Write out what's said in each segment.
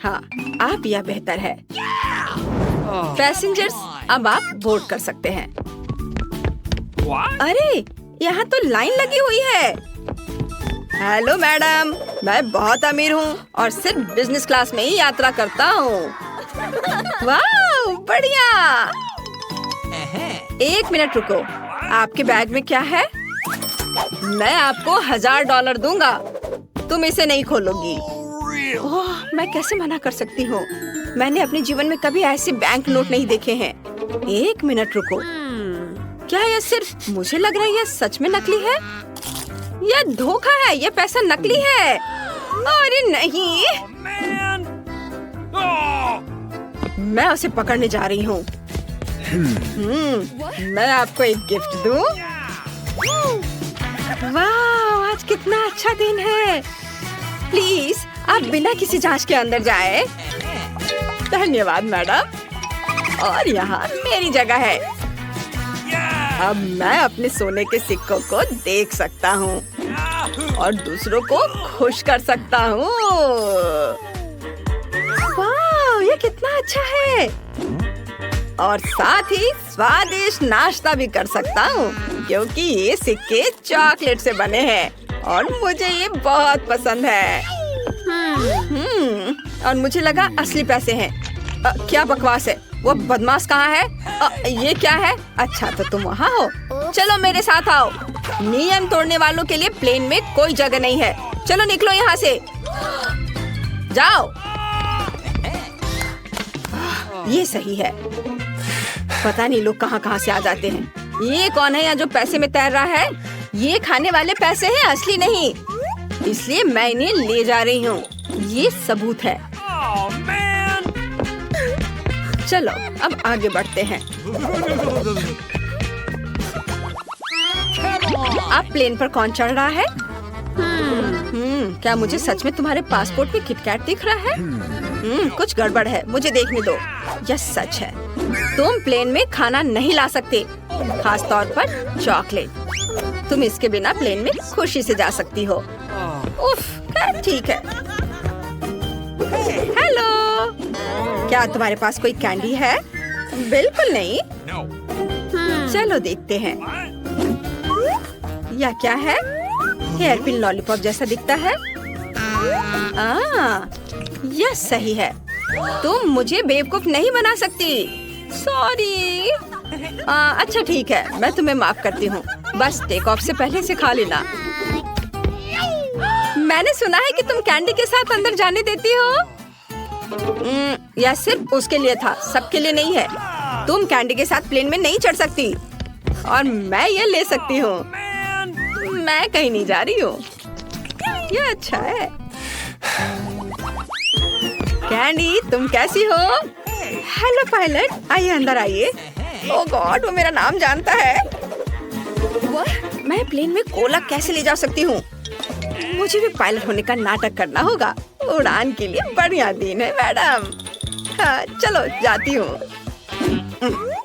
हाँ, आप यह बेहतर है। पैसेंजर्स, अब आप बोर्ड कर सकते हैं। अरे, यहाँ तो लाइन लगी हुई है। हेलो मैडम, मैं बहुत अमीर हूँ और सिर्फ बिजनेस क्लास में ही यात्रा करता हूँ। वाह, बढ़िया। 1 मिनट रुको, आपके बैग में क्या है? मैं आपको $1000 दूंगा। तुम इसे नहीं खोलोगी। ओह, मैं कैसे मना कर सकती हूँ? मैंने अपने जीवन में कभी ऐसे बैंक नोट नहीं देखे हैं। 1 मिनट रुको, क्या यह सिर्फ मुझे लग रहा है यह सच में नकली है? यह धोखा है, यह पैसा नकली है। अरे नहीं, मैं उसे पकड़ने जा रही हूँ। मैं आपको एक गिफ्ट दूँ? वाह, आज कितना अच्छा दिन है। प्लीज, आप बिना किसी जांच के अंदर जाएं। धन्यवाद मैडम। और यहाँ मेरी जगह है। अब मैं अपने सोने के सिक्कों को देख सकता हूँ और दूसरों को खुश कर सकता हूँ। वाह, ये कितना अच्छा है। और साथ ही स्वादिष्ट नाश्ता भी कर सकता हूँ क्योंकि ये सिक्के चॉकलेट से बने हैं और मुझे ये बहुत पसंद है। और मुझे लगा असली पैसे हैं। क्या बकवास है? वो बदमाश कहाँ है? ये क्या है? अच्छा, तो तुम वहाँ हो। चलो मेरे साथ आओ। नियम तोड़ने वालों के लिए प्लेन में कोई जगह नहीं है। चलो निकलो यहाँ से, जाओ। ये सही है। पता नहीं लोग कहाँ कहाँ से आ जाते हैं। ये कौन है यहाँ जो पैसे में तैर रहा है? ये खाने वाले पैसे हैं, असली नहीं। इसलिए मैं इन्हें ले जा रही हूँ। ये सबूत है। चलो अब आगे बढ़ते हैं। अब प्लेन पर कौन चढ़ रहा है? क्या मुझे सच में तुम्हारे पासपोर्ट में किटकैट दिख रहा है? कुछ गड़बड़ है, मुझे देखने दो। यह सच है। तुम प्लेन में खाना नहीं ला सकते, खास तौर पर चॉकलेट। तुम इसके बिना प्लेन में खुशी से जा सकती हो। उफ, ठीक है। हेलो, क्या तुम्हारे पास कोई कैंडी है? बिल्कुल नहीं। चलो देखते हैं। यह क्या है? हेयरपिन लॉलीपॉप जैसा दिखता है। यह सही है। तुम मुझे बेवकूफ नहीं बना सकती। सॉरी। अच्छा ठीक है, मैं तुम्हें माफ करती हूँ। बस टेक ऑफ से पहले से खा लेना। मैंने सुना है कि तुम कैंडी के साथ अंदर जाने देती हो। यह सिर्फ उसके लिए था, सबके लिए नहीं है। तुम कैंडी के साथ प्लेन में नहीं चढ़ सकती और मैं ये ले सकती हूँ। मैं कहीं नहीं जा रही हूँ। यह अच्छा है। कैंडी, तुम कैसी हो? हेलो पायलट, आइए अंदर आइए। ओह गॉड, वो मेरा नाम जानता है। मैं प्लेन में कोला कैसे ले जा सकती हूँ? मुझे भी पायलट होने का नाटक करना होगा। उड़ान के लिए बढ़िया दिन है मैडम। हाँ, चलो जाती हूँ।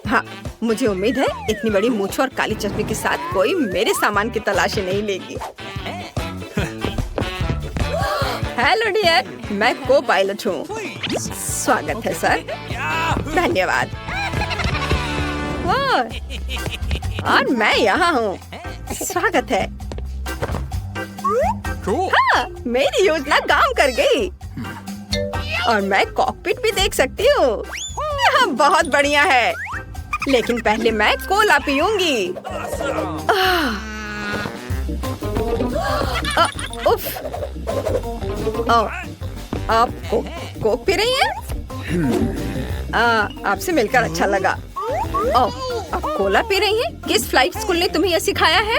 हाँ, मुझे उम्मीद है इतनी बड़ी मूंछ और काली चश्मे के साथ कोई मेरे सामान की तलाशी नहीं लेगी। हेलो डियर, मैं को पायलट हूँ। स्वागत है सर। धन्यवाद। और मैं यहाँ हूँ। स्वागत है। हाँ, मेरी योजना काम कर गई और मैं कॉकपिट भी देख सकती हूँ। यहाँ बहुत बढ़िया है, लेकिन पहले मैं कोला पीऊंगी। उफ, आप कोक पी रही हैं? आपसे मिलकर अच्छा लगा। आप कोला पी रही हैं? किस फ्लाइट स्कूल ने तुम्हें यह सिखाया है?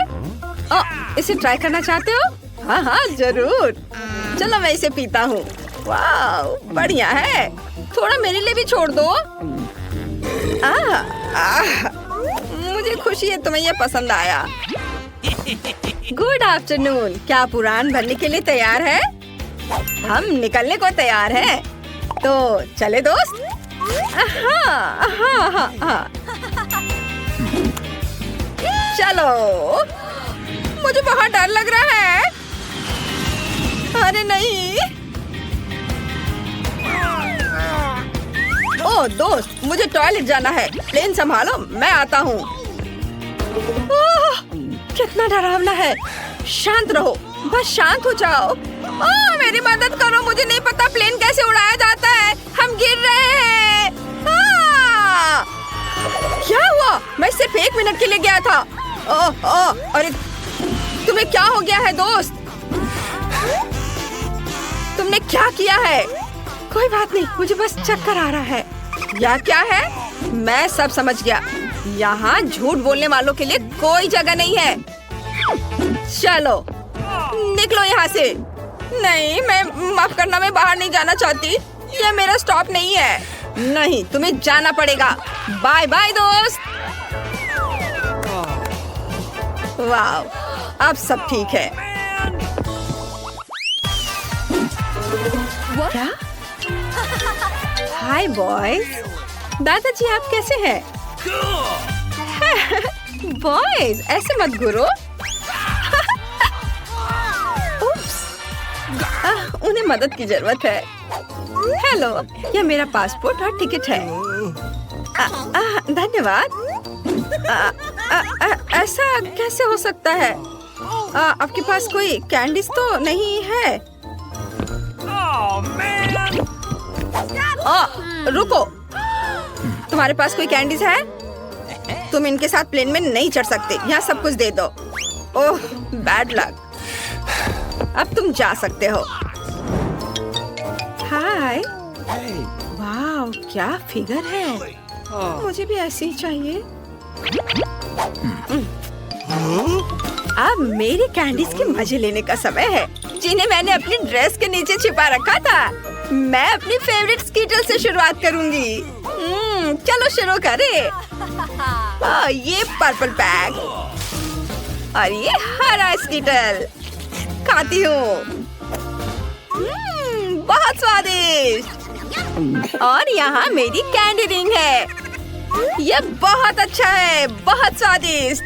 इसे ट्राई करना चाहते हो? हाँ हाँ जरूर। चलो मैं इसे पीता हूँ। वाह, बढ़िया है। थोड़ा मेरे लिए भी छोड़ दो। मुझे खुशी है तुम्हें यह पसंद आया। Good afternoon. क्या आप उड़ान भरने के लिए तैयार है? हम निकलने को तैयार हैं। तो चले दोस्त। हाँ। चलो, मुझे बहुत डर लग रहा है। अरे नहीं। ओह दोस्त, मुझे टॉयलेट जाना है। प्लेन संभालो, मैं आता हूँ। कितना डरावना है। शांत रहो, बस शांत हो जाओ। मेरी मदद करो, मुझे नहीं पता प्लेन कैसे उड़ाया जाता है। हम गिर रहे हैं। क्या हुआ? मैं सिर्फ 1 मिनट के लिए गया था। अरे तुम्हें क्या हो गया है दोस्त? तुमने क्या किया है? कोई बात नहीं, मुझे बस चक्कर आ रहा है। या क्या है? मैं सब समझ गया। यहाँ झूठ बोलने वालों के लिए कोई जगह नहीं है। चलो निकलो यहाँ से। नहीं, मैं माफ करना, मैं बाहर नहीं जाना चाहती। ये मेरा स्टॉप नहीं है। नहीं, तुम्हें जाना पड़ेगा। बाय बाय दोस्त। वाह, अब सब ठीक है। क्या? हाय बॉयज। दादाजी आप कैसे हैं? बॉयज ऐसे मत घूरो। उन्हें मदद की जरूरत है। हेलो, यह मेरा पासपोर्ट और टिकट है। धन्यवाद। ऐसा कैसे हो सकता है? आपके पास कोई कैंडीज तो नहीं है? रुको, तुम्हारे पास कोई कैंडीज है? तुम इनके साथ प्लेन में नहीं चढ़ सकते। यहाँ सब कुछ दे दो। ओह बैड लक। अब तुम जा सकते हो। हाय। वाह, क्या फिगर है। मुझे भी ऐसी ही चाहिए। अब मेरी कैंडीज के मजे लेने का समय है, जिन्हें मैंने अपनी ड्रेस के नीचे छिपा रखा था। मैं अपनी फेवरेट स्कीटल से शुरुआत करूंगी। चलो शुरू करें। ये पर्पल पैक और ये हरा स्कीटल खाती हूँ। बहुत स्वादिष्ट। और यहाँ मेरी कैंडी रिंग है। ये बहुत अच्छा है, बहुत स्वादिष्ट।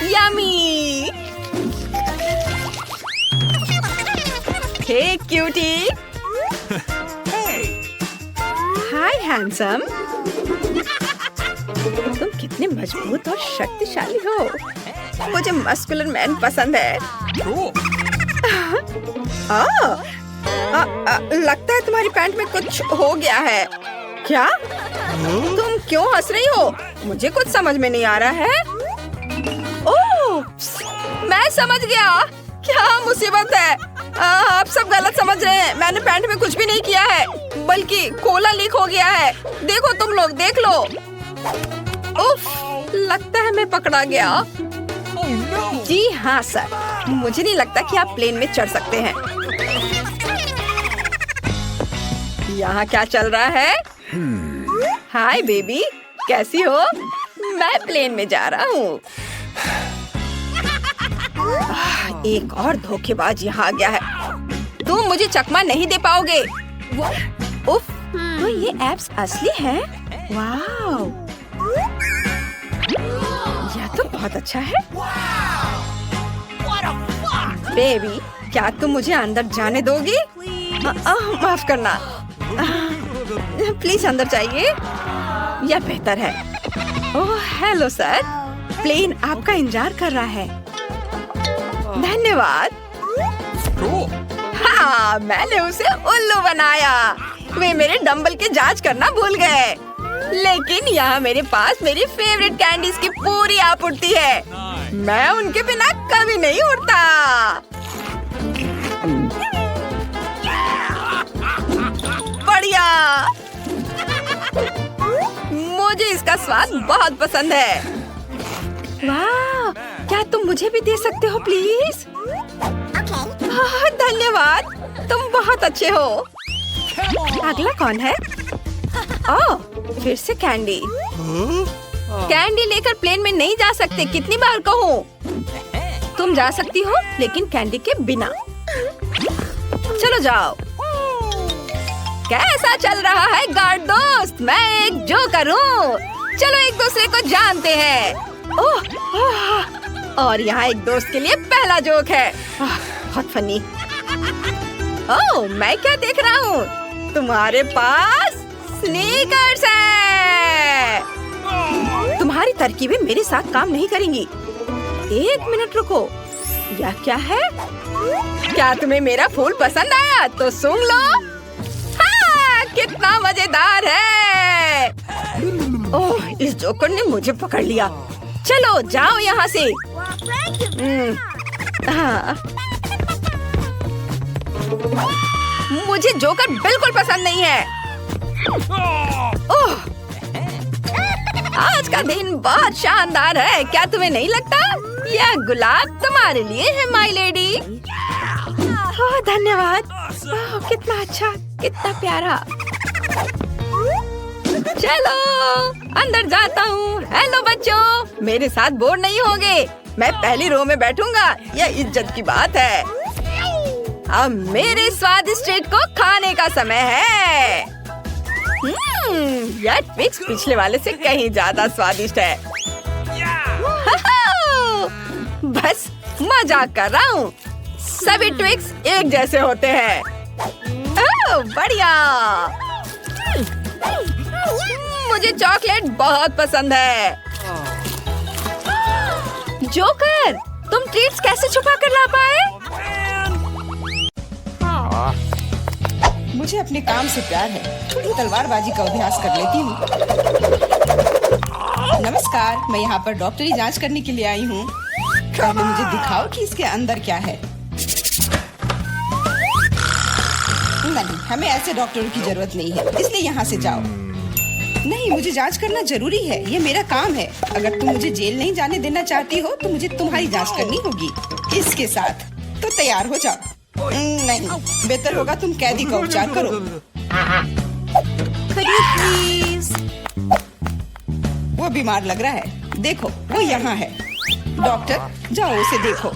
यमी। हे क्यूटी। हाय हैंडसम। तुम कितने मजबूत और शक्तिशाली हो। मुझे मस्कुलर मैन पसंद है। लगता है तुम्हारी पैंट में कुछ हो गया है। क्या? तुम क्यों हंस रही हो? मुझे कुछ समझ में नहीं आ रहा है। ओह, मैं समझ गया। क्या मुसीबत है। आप सब गलत समझ रहे हैं। मैंने पैंट में कुछ भी नहीं किया है, बल्कि कोला लीक हो गया है। देखो तुम लोग, देख लो। उफ, लगता है मैं पकड़ा गया। जी हाँ सर, मुझे नहीं लगता कि आप प्लेन में चढ़ सकते हैं। यहाँ क्या चल रहा है? हाय बेबी, कैसी हो? मैं प्लेन में जा रहा हूँ। एक और धोखेबाज यहाँ आ गया है। तुम मुझे चकमा नहीं दे पाओगे। उफ, तो ये एप्स असली है। वाह, यह तो बहुत अच्छा है। बेबी, क्या तुम मुझे अंदर जाने दोगी? माफ करना। प्लीज अंदर जाइए, यह बेहतर है। ओह हेलो सर, प्लेन आपका इंतजार कर रहा है। धन्यवाद। हाँ, मैंने उसे उल्लू बनाया। वे मेरे डंबल की जांच करना भूल गए। लेकिन यहाँ मेरे पास मेरी फेवरेट कैंडीज की पूरी आपूर्ति है। मैं उनके बिना कभी नहीं उड़ता। बढ़िया। मुझे इसका स्वाद बहुत पसंद है। वाह, क्या तुम मुझे भी दे सकते हो प्लीज? धन्यवाद, तुम बहुत अच्छे हो। अगला कौन है? ओह, फिर से कैंडी। कैंडी लेकर प्लेन में नहीं जा सकते। कितनी बार कहूँ? तुम जा सकती हो, लेकिन कैंडी के बिना। चलो जाओ। कैसा चल रहा है गार्ड दोस्त? मैं एक जोकर हूँ। चलो एक दूसरे को जानते हैं। और यहाँ एक दोस्त के लिए पहला जोक है। बहुत फनी। ओह, मैं क्या देख रहा हूँ? तुम्हारे पास स्नीकर्स है। तुम्हारी तरकीबें मेरे साथ काम नहीं करेंगी। एक मिनट रुको, यह क्या है? क्या तुम्हें मेरा फूल पसंद आया? तो सूंघ लो। हाँ, कितना मजेदार है। ओह, इस जोकर ने मुझे पकड़ लिया। चलो जाओ यहाँ से। हाँ। मुझे जोकर बिल्कुल पसंद नहीं है। ओह, आज का दिन बहुत शानदार है, क्या तुम्हें नहीं लगता? यह गुलाब तुम्हारे लिए है माय लेडी। ओह, धन्यवाद। ओह, कितना अच्छा, कितना प्यारा। चलो अंदर जाता हूँ। हेलो बच्चों, मेरे साथ बोर नहीं होगे। मैं पहली रो में बैठूंगा, यह इज्जत की बात है। अब मेरे स्वादिष्ट ट्रीट को खाने का समय है। यह ट्विक्स पिछले वाले से कहीं ज्यादा स्वादिष्ट है। बस मजाक कर रहा हूँ। सभी ट्विक्स एक जैसे होते हैं। ओह, बढ़िया। मुझे चॉकलेट बहुत पसंद है। जोकर, तुम ट्रीट्स कैसे छुपा कर ला पाए? मुझे अपने काम से प्यार है। थोड़ी तलवारबाजी का अभ्यास कर लेती हूँ। नमस्कार, मैं यहाँ पर डॉक्टरी जांच करने के लिए आई हूँ। पहले मुझे दिखाओ कि इसके अंदर क्या है। नहीं, हमें ऐसे डॉक्टरों की जरूरत नहीं है, इसलिए यहाँ से जाओ। नहीं, मुझे जांच करना जरूरी है, ये मेरा काम है। अगर तुम मुझे जेल नहीं जाने देना चाहती हो तो मुझे तुम्हारी जांच करनी होगी। इसके साथ तो तैयार हो जाओ। नहीं, बेहतर होगा तुम कैदी का उपचार करो। प्लीज। वो बीमार लग रहा है, देखो वो यहाँ है। डॉक्टर, जाओ उसे देखो।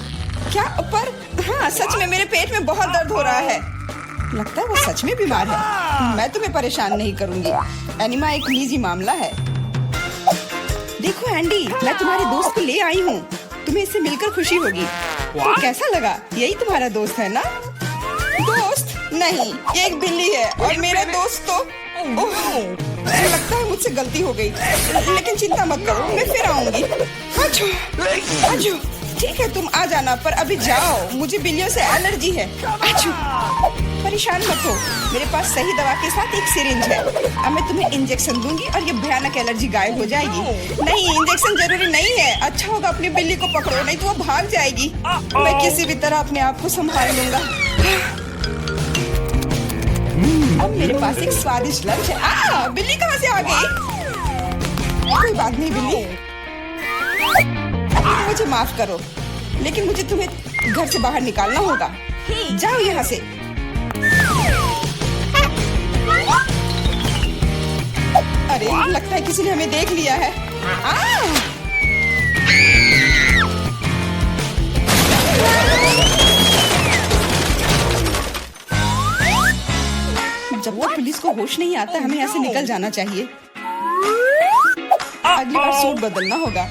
क्या? पर हाँ, सच में मेरे पेट में बहुत दर्द हो रहा है। लगता है वो सच में बीमार है। मैं तुम्हें परेशान नहीं करूंगी, एनिमा एक निजी मामला है। देखो एंडी, मैं तुम्हारे दोस्त को ले आई हूँ, तुम्हें इससे मिलकर खुशी होगी। तो कैसा लगा? यही तुम्हारा दोस्त है ना? दोस्त नहीं, ये एक बिल्ली है और मेरा दोस्त तो मुझे लगता है मुझसे गलती हो गई, लेकिन चिंता मत करो, मैं फिर आऊंगी। आजो, आजो। ठीक है, तुम आ जाना, पर अभी जाओ, मुझे बिल्लियों से एलर्जी है। आजो। परेशान मत हो, मेरे पास सही दवा के साथ एक सिरिंज है। अब मैं तुम्हें इंजेक्शन दूंगी और ये भयानक एलर्जी गायब हो जाएगी। नहीं, इंजेक्शन जरूरी नहीं है। अच्छा होगा अपनी बिल्ली को पकड़ो, नहीं तो वो भाग जाएगी। मैं किसी भी तरह अपने आप को संभाल लूंगा। अब मेरे पास एक स्वादिष्ट लंच है। बिल्ली कहाँ से आ गई? कोई बात नहीं बिल्ली, मुझे माफ करो, लेकिन मुझे तुम्हें घर से बाहर निकालना होगा। जाओ यहाँ से। अरे, लगता है किसी ने हमें देख लिया है। जब तक पुलिस को होश नहीं आता, हमें यहाँ से निकल जाना चाहिए। अगली बार सूट बदलना होगा।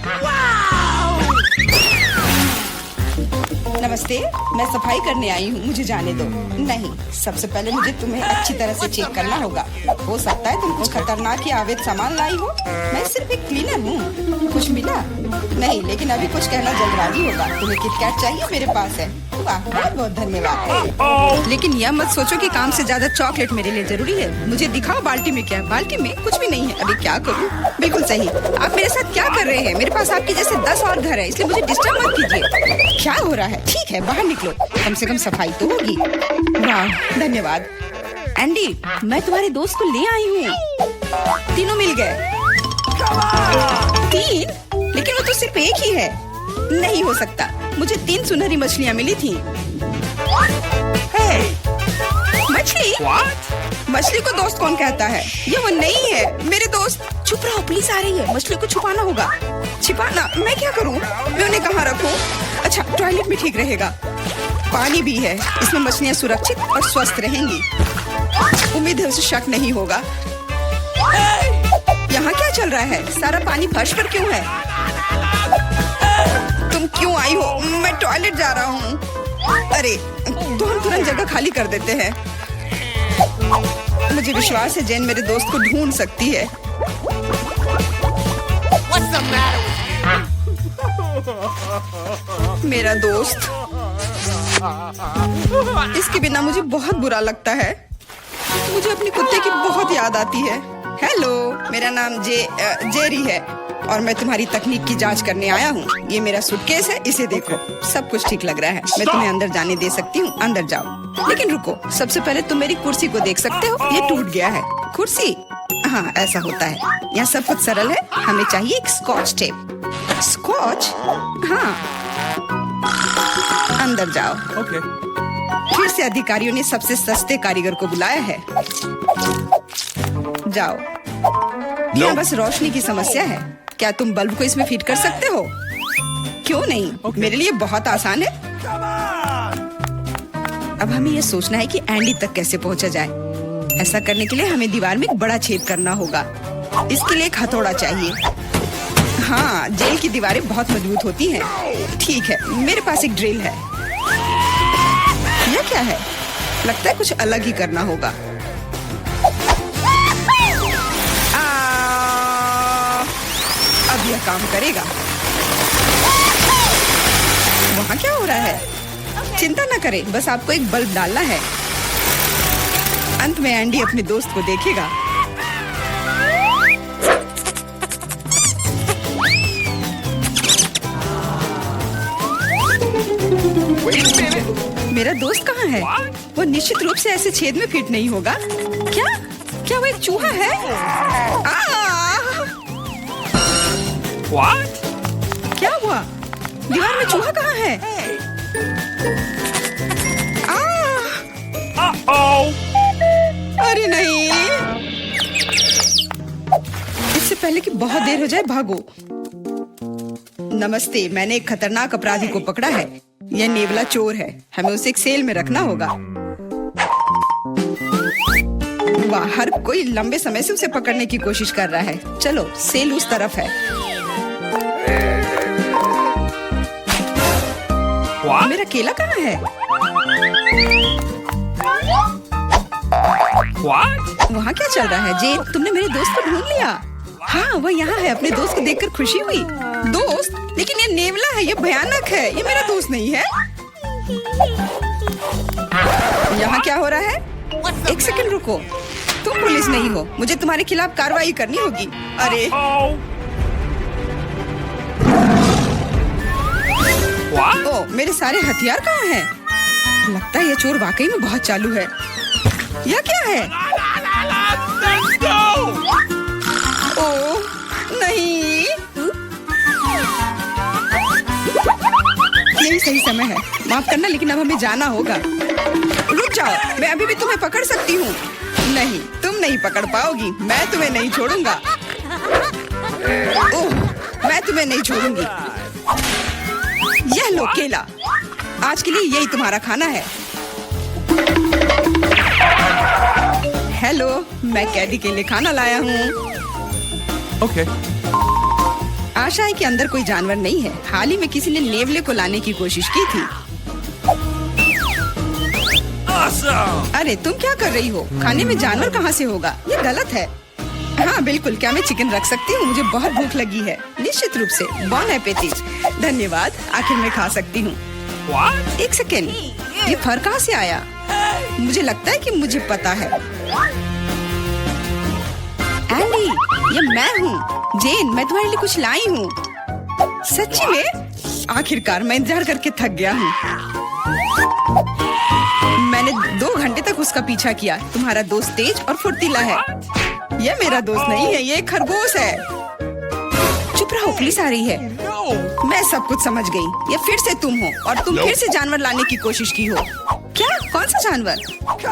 नमस्ते, मैं सफाई करने आई हूँ, मुझे जाने दो। नहीं, सबसे पहले मुझे तुम्हें अच्छी तरह से चेक करना होगा। हो सकता है तुम कुछ खतरनाक या अवैध सामान लाई हो। मैं सिर्फ एक क्लीनर हूँ। कुछ मिला? नहीं, लेकिन अभी कुछ कहना जल्दबाजी होगा। तुम्हें किटकैट चाहिए? मेरे पास है। वाह, बहुत बहुत धन्यवाद। लेकिन यह मत सोचो कि काम से ज्यादा चॉकलेट मेरे लिए जरूरी है। मुझे दिखाओ बाल्टी में क्या है। बाल्टी में कुछ भी नहीं है। अभी क्या करूँ? बिल्कुल सही। आप मेरे साथ क्या कर रहे हैं? मेरे पास आपके जैसे 10 और घर है, इसलिए मुझे डिस्टर्ब मत कीजिए। क्या हो रहा है? ठीक है, बाहर निकलो, कम से कम सफाई तो होगी। वाह, धन्यवाद। एंडी, मैं तुम्हारे दोस्त को ले आई हूँ। तीनों मिल गए। 3? लेकिन वो तो सिर्फ एक ही है। नहीं हो सकता, मुझे 3 सुनहरी मछलियाँ मिली थी। मछली? मछली को दोस्त कौन कहता है? ये वो नहीं है मेरे दोस्त। चुप रहो, पुलिस आ रही है। मछली को छुपाना होगा। छिपाना? मैं क्या करूँ? मैं उन्हें कहाँ रखूँ? अच्छा, टॉयलेट में ठीक रहेगा। पानी भी है, इसमें मछलियाँ सुरक्षित और स्वस्थ रहेंगी। उम्मीद है उसे शक नहीं होगा। यहाँ क्या चल रहा है? सारा पानी फर्श पर क्यों है? तुम क्यों आई हो? मैं टॉयलेट जा रहा हूँ। अरे, तो हम तुरंत जगह खाली कर देते हैं। मुझे विश्वास है जेन मेरे दोस्त को ढूंढ सकती है। मेरा दोस्त, इसके बिना मुझे बहुत बुरा लगता है। मुझे अपने कुत्ते की बहुत याद आती है। हेलो, मेरा नाम जेरी है और मैं तुम्हारी तकनीक की जांच करने आया हूँ। ये मेरा सूटकेस है, इसे देखो। सब कुछ ठीक लग रहा है। मैं तुम्हें अंदर जाने दे सकती हूँ, अंदर जाओ। लेकिन रुको, सबसे पहले तुम मेरी कुर्सी को देख सकते हो, ये टूट गया है। कुर्सी? हाँ, ऐसा होता है। यहाँ सब कुछ सरल है। हमें चाहिए एक स्कॉच टेप। स्कॉच? हाँ, अंदर जाओ। Okay. फिर से अधिकारियों ने सबसे सस्ते कारीगर को बुलाया है। जाओ। यहाँ बस रोशनी की समस्या है। क्या तुम बल्ब को इसमें फिट कर सकते हो? क्यों नहीं? मेरे लिए बहुत आसान है। अब हमें यह सोचना है कि एंडी तक कैसे पहुंचा जाए। ऐसा करने के लिए हमें दीवार में एक बड़ा छेद करना होगा। इसके लिए एक हथौड़ा चाहिए। हाँ, जेल की दीवारें बहुत मजबूत होती हैं। ठीक है, मेरे पास एक ड्रिल है। यह क्या है? लगता है कुछ अलग ही करना होगा। अब यह काम करेगा। वहाँ क्या हो रहा है? चिंता न करें, बस आपको एक बल्ब डालना है। अंत में एंडी अपने दोस्त को देखेगा। मेरा दोस्त कहाँ है? वो निश्चित रूप से ऐसे छेद में फिट नहीं होगा। क्या वो एक चूहा है? What? क्या हुआ? दीवार में चूहा कहाँ है? Uh-oh. अरे नहीं! इससे पहले कि बहुत देर हो जाए, भागो। नमस्ते, मैंने एक खतरनाक अपराधी को पकड़ा है। यह नेवला चोर है। हमें उसे एक सेल में रखना होगा। वाह, हर कोई लंबे समय से उसे पकड़ने की कोशिश कर रहा है। चलो, सेल उस तरफ है। What? मेरा केला कहाँ है? What? वहाँ क्या चल रहा है? जेन, तुमने मेरे दोस्त को ढूंढ लिया। हाँ, वह यहाँ है। अपने दोस्त को देखकर खुशी हुई। दोस्त? लेकिन ये नेवला है, ये भयानक है। ये मेरा दोस्त नहीं है। यहाँ क्या हो रहा है? एक सेकंड रुको। तुम पुलिस नहीं हो। मुझे तुम्हारे खिलाफ कार्रवाई करनी होगी। अरे, Oh. What? ओ, मेरे सारे हथियार कहाँ हैं? लगता है ये चोर वाकई में बहुत चालू है। यह क्या है? Let's go. ओ, नहीं। यही सही समय है। माफ करना, लेकिन अब हमें जाना होगा। रुक जाओ, मैं अभी भी तुम्हें पकड़ सकती हूँ। नहीं, तुम नहीं पकड़ पाओगी। मैं तुम्हें नहीं छोड़ूंगा। ओह, मैं तुम्हें नहीं छोड़ूंगी। यह लो केला। आज के लिए यही तुम्हारा खाना है। हेलो, मैं कैदी के लिए खाना लाया हूँ। Okay. आशा है कि अंदर कोई जानवर नहीं है। हाल ही में किसी ने नेवले को लाने की कोशिश की थी। Awesome. अरे, तुम क्या कर रही हो? खाने में जानवर कहाँ से होगा? ये गलत है। हाँ बिल्कुल, क्या मैं चिकन रख सकती हूँ? मुझे बहुत भूख लगी है। निश्चित रूप से। बॉन एपेटिट। धन्यवाद, आखिर मैं खा सकती हूँ। What? एक सेकेंड, ये फर कहाँ से आया? मुझे लगता है कि मुझे पता है। एंडी, ये मैं हूँ। जेन, मैं तुम्हारे लिए कुछ लाई हूँ। सच्ची में? आखिरकार मैं इंतजार करके थक गया हूँ। मैंने 2 घंटे तक उसका पीछा किया। तुम्हारा दोस्त तेज और फुर्तीला है। यह मेरा दोस्त नहीं है, ये एक खरगोश है। चुप रहो, पुलिस आ रही है। No. मैं सब कुछ समझ गई। ये फिर से तुम हो और तुम फिर से जानवर लाने की कोशिश की हो। क्या? कौन सा जानवर?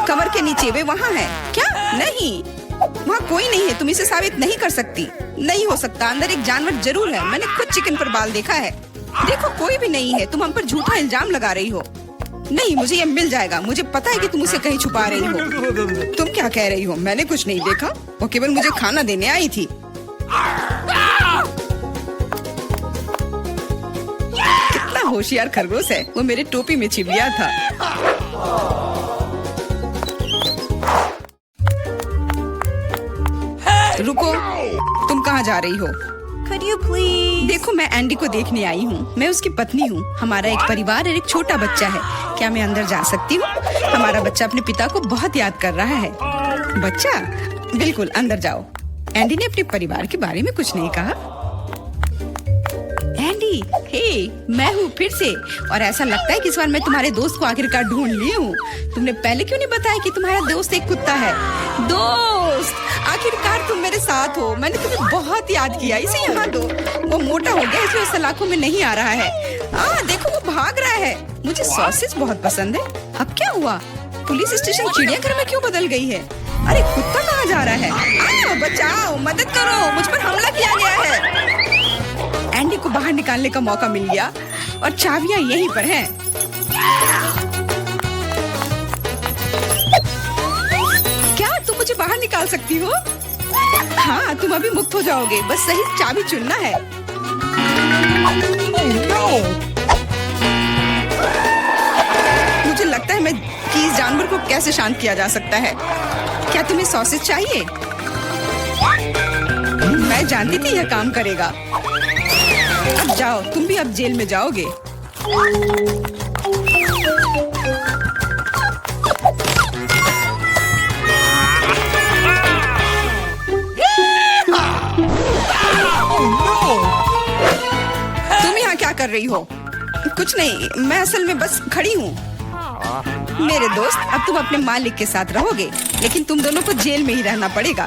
कमर के नीचे वे वहाँ है। क्या? नहीं, वहाँ कोई नहीं है। तुम इसे साबित नहीं कर सकती। नहीं हो सकता, अंदर एक जानवर जरूर है। मैंने खुद चिकन पर बाल देखा है। देखो, कोई भी नहीं है। तुम हम पर झूठा इल्जाम लगा रही हो। नहीं, मुझे ये मिल जाएगा। मुझे पता है कि तुम उसे कहीं छुपा रही हो। तुम क्या कह रही हो? मैंने कुछ नहीं देखा। वो केवल मुझे खाना देने आई थी। कितना होशियार खरगोश है। वो मेरे टोपी में छिप गया था। रुको, तुम कहाँ जा रही हो? Could you please? देखो, मैं एंडी को देखने आई हूँ। मैं उसकी पत्नी हूँ। हमारा एक परिवार और एक छोटा बच्चा है। क्या मैं अंदर जा सकती हूँ? हमारा बच्चा अपने पिता को बहुत याद कर रहा है। बच्चा, बिल्कुल अंदर जाओ। एंडी ने अपने परिवार के बारे में कुछ नहीं कहा। एंडी, हे, मैं हूँ फिर से। और ऐसा लगता है कि इस बार मैं तुम्हारे दोस्त को आखिरकार ढूंढ ली हूँ। तुमने पहले क्यों नहीं बताया कि तुम्हारा दोस्त एक कुत्ता है? दोस्त, आखिरकार तुम मेरे साथ हो। मैंने तुम्हें बहुत याद किया। इसे यहाँ दो। वो मोटा हो गया, इसलिए सलाखों में नहीं आ रहा है। देखो, वो भाग रहा है। मुझे सॉसेज बहुत पसंद है। अब क्या हुआ? पुलिस स्टेशन चिड़ियाघर में क्यों बदल गई है? अरे, कुत्ता कहाँ जा रहा है? बचाओ, मदद करो, मुझ पर हमला किया गया है। एंडी को बाहर निकालने का मौका मिल गया और चाबियां यहीं पर हैं। क्या तुम मुझे बाहर निकाल सकती हो? हाँ, तुम अभी मुक्त हो जाओगे। बस सही चाबी चुनना है। मुझे लगता है कि इस जानवर को कैसे शांत किया जा सकता है। क्या तुम्हें सॉसेज चाहिए? मैं जानती थी यह काम करेगा। अब जाओ, तुम भी अब जेल में जाओगे। तुम यहाँ क्या कर रही हो? कुछ नहीं, मैं असल में बस खड़ी हूँ। मेरे दोस्त, अब तुम अपने मालिक के साथ रहोगे, लेकिन तुम दोनों को जेल में ही रहना पड़ेगा।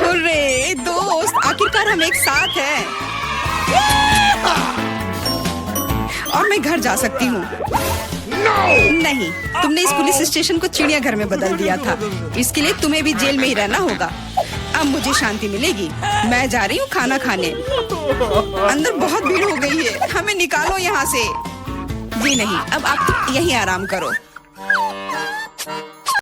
अरे दोस्त, आखिरकार हम एक साथ हैं। और मैं घर जा सकती हूँ। नहीं, तुमने इस पुलिस स्टेशन को चिड़ियाघर में बदल दिया था। इसके लिए तुम्हें भी जेल में ही रहना होगा। अब मुझे शांति मिलेगी। मैं जा रही हूँ खाना खाने। अंदर बहुत भीड़ हो गई है। हमें निकालो यहाँ से। जी नहीं, अब आप यहीं आराम करो।